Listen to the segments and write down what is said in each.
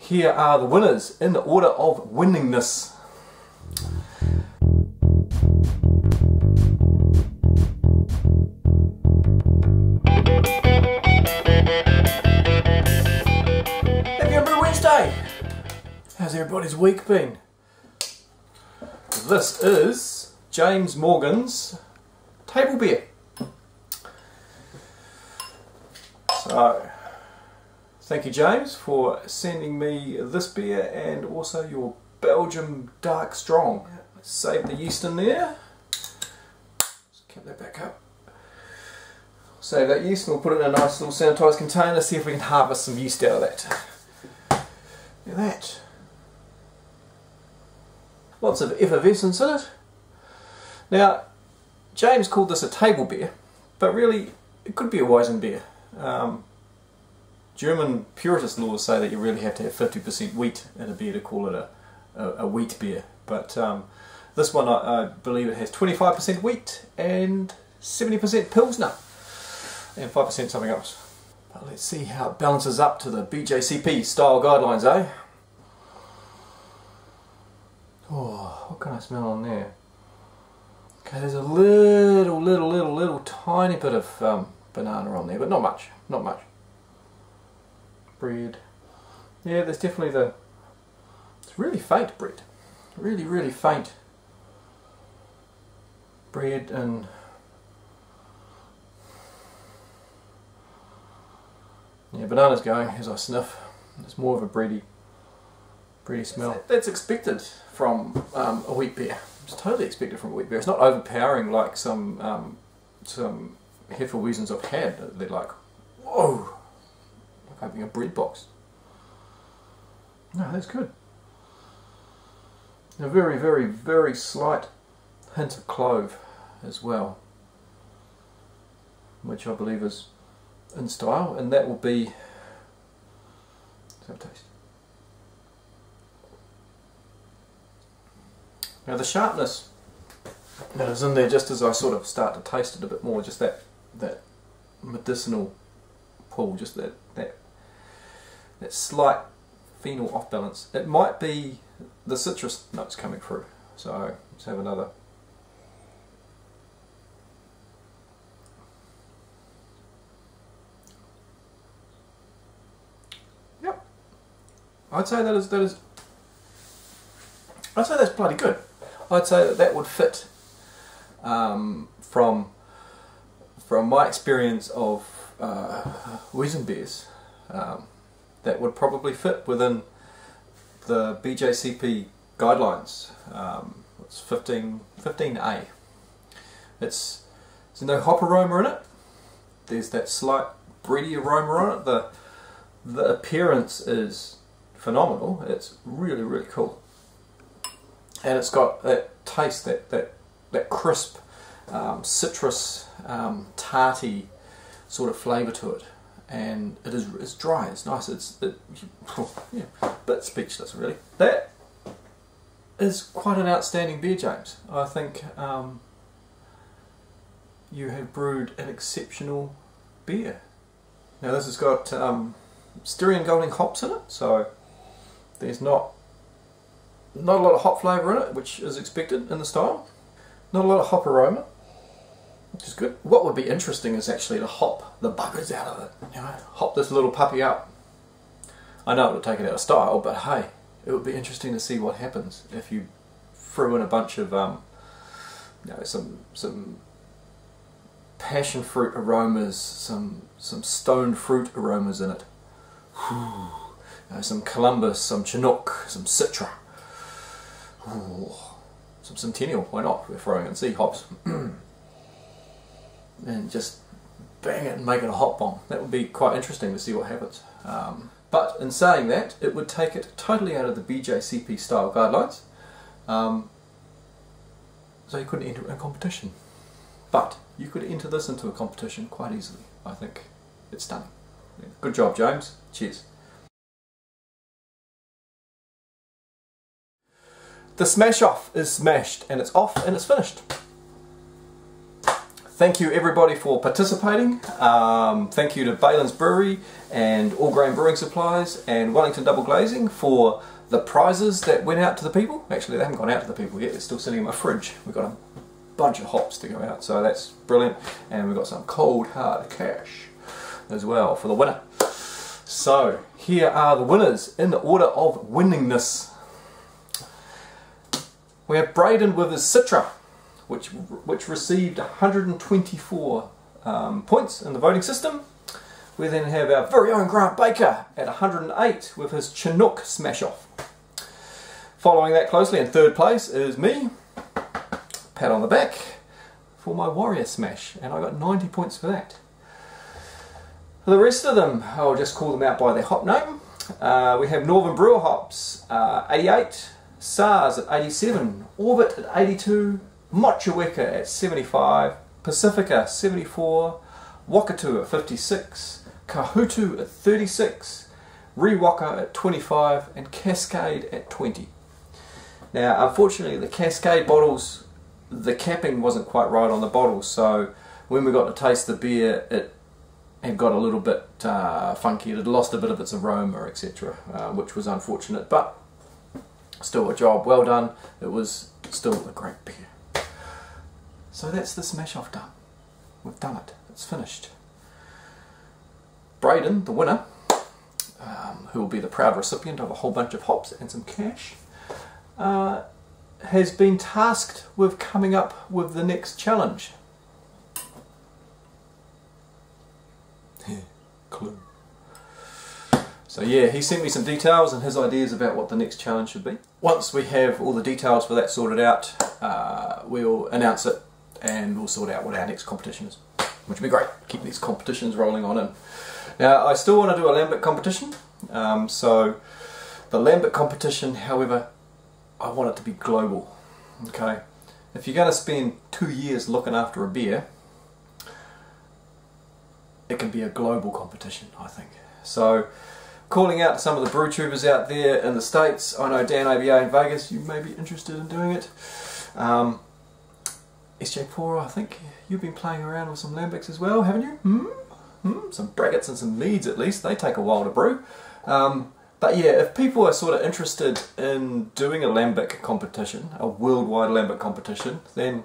here are the winners in the order of winningness. Happy Brew Wednesday! How's everybody's week been? This is James Morgan's table beer. So, thank you James for sending me this beer and also your Belgium Dark Strong. Let's save the yeast in there. Let's get that back up. Save that yeast and we'll put it in a nice little sanitised container, see if we can harvest some yeast out of that. Look at that. Lots of effervescence in it. Now, James called this a table beer, but really it could be a Weizen beer. German puritist laws say that you really have to have 50% wheat in a beer to call it a wheat beer, but this one I believe it has 25% wheat and 70% Pilsner and 5% something else. But let's see how it balances up to the BJCP style guidelines, eh? Oh, what can I smell on there? Okay, there's a little tiny bit of banana on there, but not much, not much. Bread. Yeah, there's definitely it's really faint bread. Really faint bread, and yeah, banana's going as I sniff. It's more of a bready smell. That's expected from a wheat beer. It's totally expected from a wheat beer. It's not overpowering like some Hefeweizens I've had. They're like, whoa, like opening a bread box. No, that's good. A very slight hint of clove as well, which I believe is in style, and that will be. Let's have a taste. Now the sharpness that is in there, just as I sort of start to taste it a bit more, just that medicinal pull, just that slight phenol off balance. It might be the citrus notes coming through. So let's have another. Yep, I'd say that is. I'd say that's bloody good. I'd say that would fit from my experience of Weizen beers. That would probably fit within the BJCP guidelines. It's 15A. There's no hop aroma in it. There's that slight bready aroma on it. The appearance is phenomenal. It's really cool. And it's got that taste, that crisp, citrus, tarty sort of flavour to it, and it's dry. It's nice. Yeah, but speechless really. That is quite an outstanding beer, James. I think you have brewed an exceptional beer. Now this has got Styrian Golding hops in it, so there's not a lot of hop flavour in it, which is expected in the style. Not a lot of hop aroma, which is good. What would be interesting is actually to hop the buggers out of it. You know, hop this little puppy out. I know it would take it out of style, but hey, it would be interesting to see what happens if you threw in a bunch of some passion fruit aromas, some stone fruit aromas in it. Some Columbus, some Chinook, some Citra. Ooh, some Centennial, why not? We're throwing in sea hops. And just bang it and make it a hop bomb. That would be quite interesting to see what happens. But in saying that, it would take it totally out of the BJCP style guidelines. So you couldn't enter a competition. But you could enter this into a competition quite easily. I think it's stunning. Good job, James. Cheers. The smash off is smashed, and it's off and it's finished. Thank you everybody for participating. Thank you to Baylands Brewery and All Grain Brewing Supplies and Wellington Double Glazing for the prizes that went out to the people. Actually, they haven't gone out to the people yet, they're still sitting in my fridge. We've got a bunch of hops to go out, so that's brilliant. And we've got some cold hard cash as well for the winner. So here are the winners in the order of winningness. We have Braden with his Citra, which received 124 points in the voting system. We then have our very own Grant Baker at 108 with his Chinook Smash Off. Following that closely in third place is me. Pat on the back for my Warrior Smash, and I got 90 points for that. For the rest of them, I'll just call them out by their hop name. We have Northern Brewer hops, 88, SARS at 87, Orbit at 82, Motueka at 75, Pacifica 74, Wakatu at 56, Kahutu at 36, Rewaka at 25, and Cascade at 20. Now, unfortunately, the Cascade bottles, the capping wasn't quite right on the bottles, so when we got to taste the beer, it had got a little bit funky. It had lost a bit of its aroma, etc., which was unfortunate, but still a job well done. It was still a great beer. So that's the Smash Off done. We've done it. It's finished. Braden, the winner, who will be the proud recipient of a whole bunch of hops and some cash, has been tasked with coming up with the next challenge. Clue. So yeah, he sent me some details and his ideas about what the next challenge should be. Once we have all the details for that sorted out, we'll announce it and we'll sort out what our next competition is, which will be great. Keep these competitions rolling on in. Now, I still want to do a lambic competition, so the lambic competition, however, I want it to be global. Okay, if you're going to spend 2 years looking after a beer, it can be a global competition, I think. So, calling out some of the brew tubers out there in the States, I know Dan ABA in Vegas, you may be interested in doing it. SJ Pora, I think you've been playing around with some lambics as well, haven't you? Some brackets and some meads at least, they take a while to brew. But yeah, if people are sort of interested in doing a lambic competition, a worldwide lambic competition, then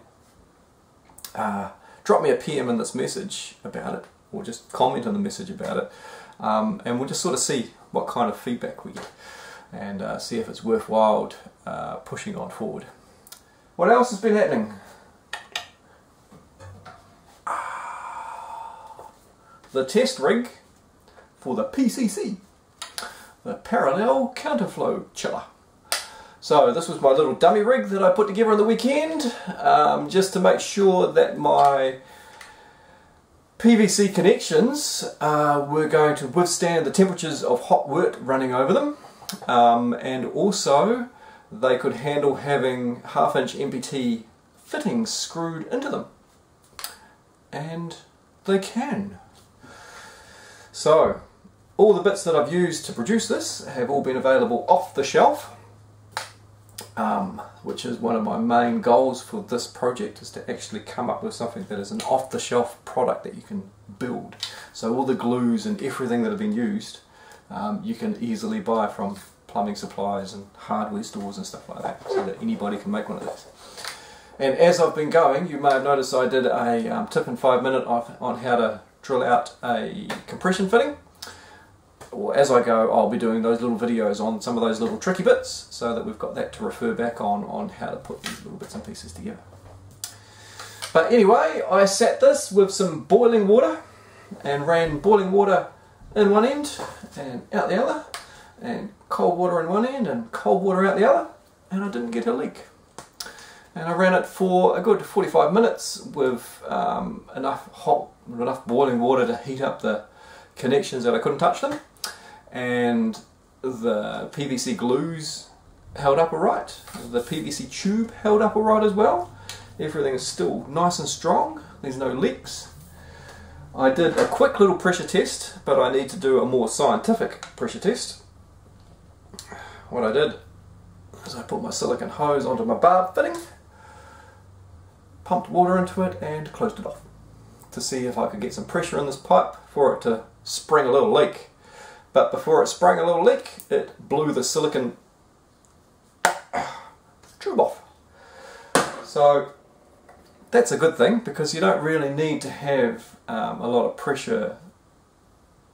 drop me a PM in this message about it, or just comment on the message about it, and we'll just sort of see what kind of feedback we get, and see if it's worthwhile pushing on forward. What else has been happening? The test rig for the PCC, the Parallel Counterflow Chiller. So this was my little dummy rig that I put together on the weekend, just to make sure that my PVC connections were going to withstand the temperatures of hot wort running over them, and also they could handle having 1/2" MPT fittings screwed into them, and they can. So all the bits that I've used to produce this have all been available off the shelf, which is one of my main goals for this project, is to actually come up with something that is an off-the-shelf product that you can build. So all the glues and everything that have been used, you can easily buy from plumbing supplies and hardware stores and stuff like that, so that anybody can make one of these. And as I've been going, you may have noticed I did a tip in 5 minutes on how to drill out a compression fitting. Or as I go, I'll be doing those little videos on some of those little tricky bits, so that we've got that to refer back on how to put these little bits and pieces together. But anyway, I sat this with some boiling water and ran boiling water in one end and out the other, and cold water in one end and cold water out the other, and I didn't get a leak. And I ran it for a good 45 minutes with enough boiling water to heat up the connections that I couldn't touch them, and the PVC glues held up alright, the PVC tube held up alright as well. Everything is still nice and strong, there's no leaks. I did a quick little pressure test, but I need to do a more scientific pressure test. What I did is I put my silicone hose onto my barb fitting, pumped water into it and closed it off. to see if I could get some pressure in this pipe for it to spring a little leak. But before it sprang a little leak, it blew the silicon tube off. So that's a good thing, because you don't really need to have a lot of pressure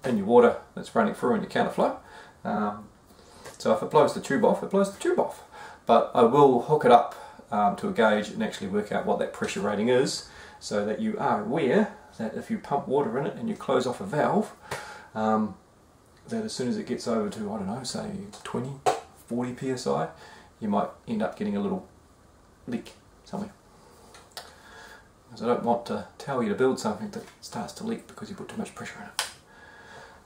in your water that's running through in your counterflow. So if it blows the tube off, it blows the tube off. But I will hook it up to a gauge and actually work out what that pressure rating is, so that you are aware that if you pump water in it and you close off a valve, that as soon as it gets over to, I don't know, say 20, 40 psi, you might end up getting a little leak somewhere. Because I don't want to tell you to build something that starts to leak because you put too much pressure in it.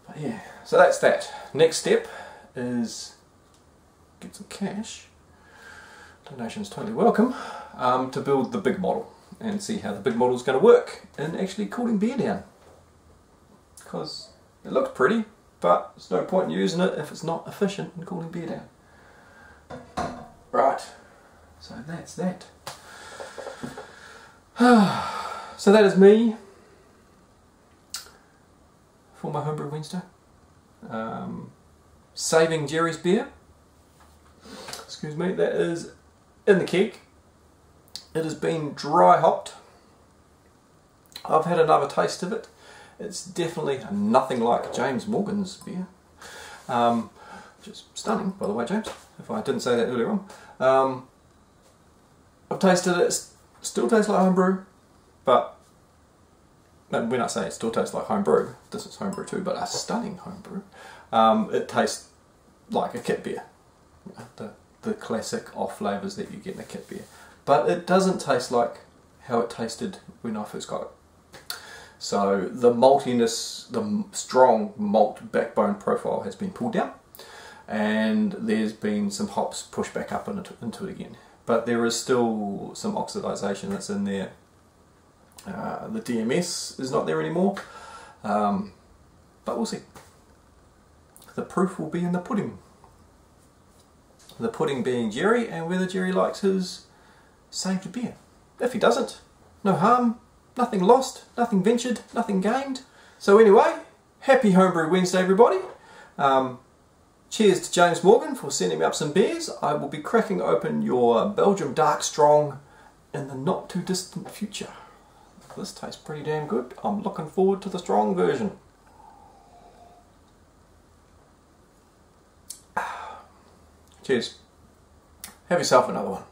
But yeah, so that's that. Next step is get some cash. Donation's totally welcome, to build the big model and see how the big model is going to work in actually cooling beer down. Because it looks pretty, but there's no point in using it if it's not efficient in cooling beer down. Right, so that's that. So that is me for my Homebrew Wednesday. Saving Jerry's beer. Excuse me, that is in the keg. It has been dry hopped. I've had another taste of it. It's definitely nothing like James Morgan's beer. Which is stunning, by the way, James, if I didn't say that earlier on. I've tasted it, it still tastes like homebrew, but when I say it still tastes like homebrew, this is homebrew too, but a stunning homebrew. It tastes like a kit beer. The classic off flavours that you get in a kit beer. But it doesn't taste like how it tasted when I first got it. So the maltiness, the strong malt backbone profile has been pulled down, and there's been some hops pushed back up into it again. But there is still some oxidization that's in there. The DMS is not there anymore, but we'll see. The proof will be in the pudding. The pudding being Jerry, and whether Jerry likes his saved beer. If he doesn't, no harm, nothing lost, nothing ventured, nothing gained. So anyway, happy Homebrew Wednesday everybody. Cheers to James Morgan for sending me up some beers. I will be cracking open your Belgium Dark Strong in the not too distant future. This tastes pretty damn good. I'm looking forward to the strong version. Cheers. Have yourself another one.